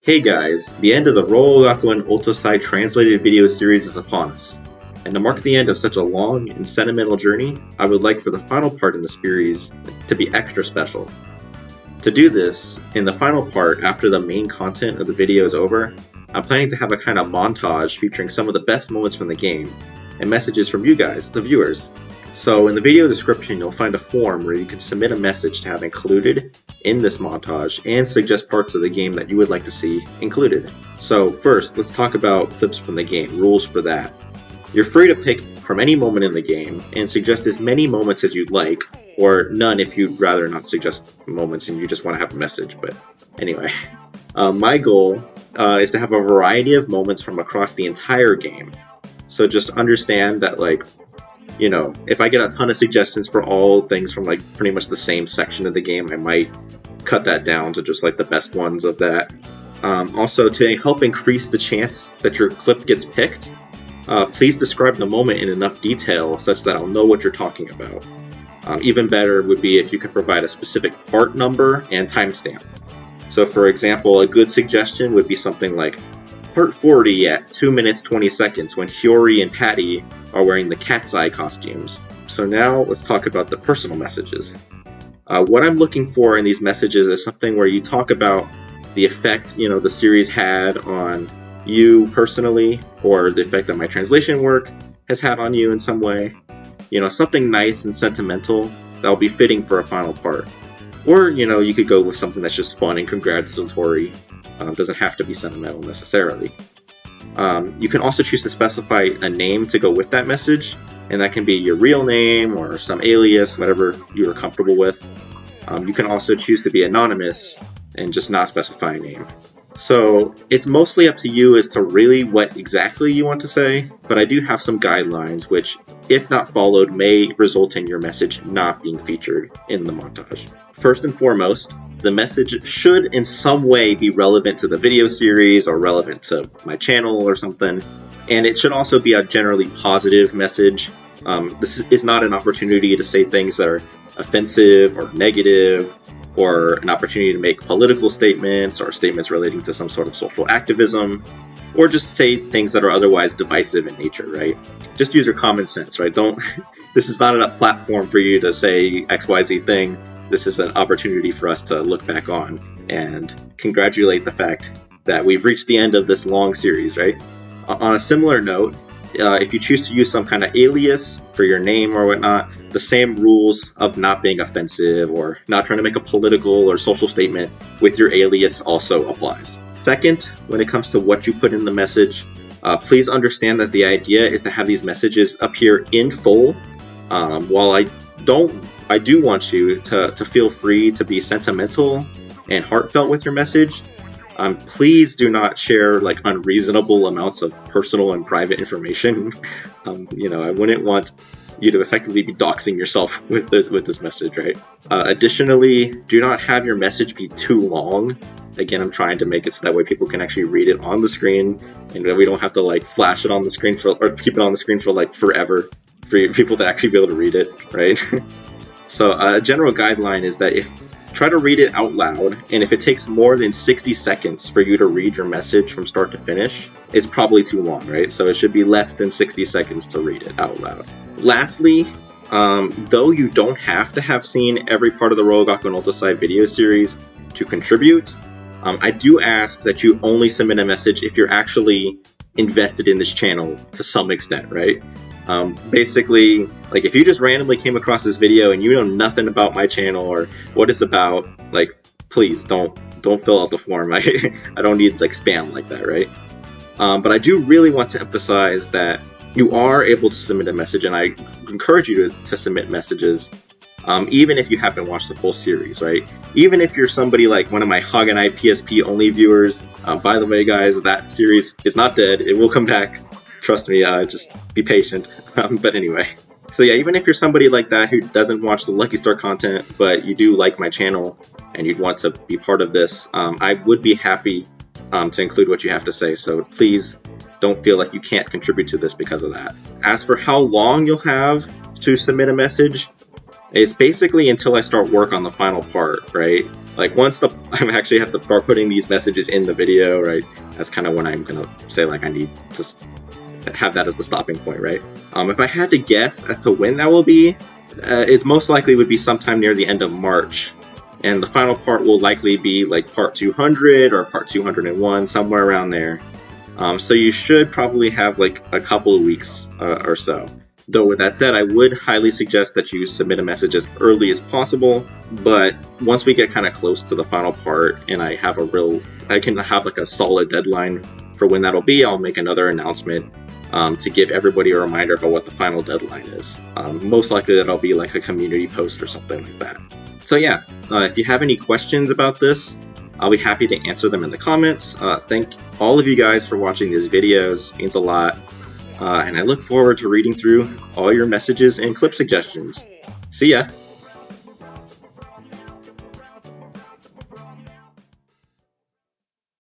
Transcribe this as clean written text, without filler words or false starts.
Hey guys, the end of the Ryouou Gakuen Outousai translated video series is upon us, and to mark the end of such a long and sentimental journey, I would like for the final part in the series to be extra special. To do this, in the final part after the main content of the video is over, I'm planning to have a kind of montage featuring some of the best moments from the game, and messages from you guys, the viewers. So in the video description you'll find a form where you can submit a message to have included in this montage and suggest parts of the game that you would like to see included. So first, let's talk about clips from the game, rules for that. You're free to pick from any moment in the game and suggest as many moments as you'd like, or none if you'd rather not suggest moments and you just want to have a message, but anyway. My goal is to have a variety of moments from across the entire game. So just understand that, like, you know, if I get a ton of suggestions for all things from like pretty much the same section of the game, I might cut that down to just like the best ones of that. Also, to help increase the chance that your clip gets picked, please describe the moment in enough detail such that I'll know what you're talking about. Even better would be if you could provide a specific part number and timestamp. So for example, a good suggestion would be something like Part 40 at 2 minutes 20 seconds when Hiyori and Patty are wearing the cat's eye costumes. So now let's talk about the personal messages. What I'm looking for in these messages is something where you talk about the effect, you know, the series had on you personally, or the effect that my translation work has had on you in some way. You know, something nice and sentimental that'll be fitting for a final part. Or, you know, you could go with something that's just fun and congratulatory. Doesn't have to be sentimental necessarily. You can also choose to specify a name to go with that message, and that can be your real name or some alias, whatever you are comfortable with. You can also choose to be anonymous and just not specify a name. So it's mostly up to you as to really what exactly you want to say, but I do have some guidelines which, if not followed, may result in your message not being featured in the montage. First and foremost, the message should in some way be relevant to the video series or relevant to my channel or something, and it should also be a generally positive message. This is not an opportunity to say things that are offensive or negative, or an opportunity to make political statements or statements relating to some sort of social activism, or just say things that are otherwise divisive in nature, right? Just use your common sense, right? This is not a platform for you to say XYZ thing. This is an opportunity for us to look back on and congratulate the fact that we've reached the end of this long series, right? On a similar note, if you choose to use some kind of alias for your name or whatnot, the same rules of not being offensive or not trying to make a political or social statement with your alias also applies. Second, when it comes to what you put in the message, please understand that the idea is to have these messages appear in full. While I do want you to feel free to be sentimental and heartfelt with your message, please do not share like unreasonable amounts of personal and private information. You know, I wouldn't want you to effectively be doxing yourself with this message, right? Additionally, do not have your message be too long. Again, I'm trying to make it so that way people can actually read it on the screen, and that we don't have to like flash it on the screen or keep it on the screen for like forever for people to actually be able to read it, right? So a general guideline is that try to read it out loud, and if it takes more than 60 seconds for you to read your message from start to finish, it's probably too long, right? So it should be less than 60 seconds to read it out loud. Lastly, though you don't have to have seen every part of the Ryouou Gakuen Outousai video series to contribute, I do ask that you only submit a message if you're actually invested in this channel to some extent, right? Basically, like if you just randomly came across this video and you know nothing about my channel or what it's about, like please don't fill out the form. I don't need like spam like that, right? But I do really want to emphasize that you are able to submit a message, and I encourage you to submit messages, even if you haven't watched the full series, right? Even if you're somebody like one of my Hog and I PSP only viewers, by the way guys, that series is not dead, it will come back. Trust me, just be patient. But anyway, so yeah, even if you're somebody like that who doesn't watch the Lucky Star content, but you do like my channel and you'd want to be part of this, I would be happy to include what you have to say. So please don't feel like you can't contribute to this because of that. As for how long you'll have to submit a message, It's basically until I start work on the final part, right? Like once I actually have to start putting these messages in the video, right? That's kind of when I'm gonna say like I need to have that as the stopping point, right? If I had to guess as to when that will be, is most likely would be sometime near the end of March. And the final part will likely be like part 200 or part 201, somewhere around there. So you should probably have like a couple of weeks or so. Though with that said, I would highly suggest that you submit a message as early as possible. But once we get kind of close to the final part and I can have like a solid deadline for when that'll be, I'll make another announcement to give everybody a reminder about what the final deadline is. Most likely that'll be like a community post or something like that. So yeah, if you have any questions about this, I'll be happy to answer them in the comments. Thank all of you guys for watching these videos. It means a lot. And I look forward to reading through all your messages and clip suggestions. See ya!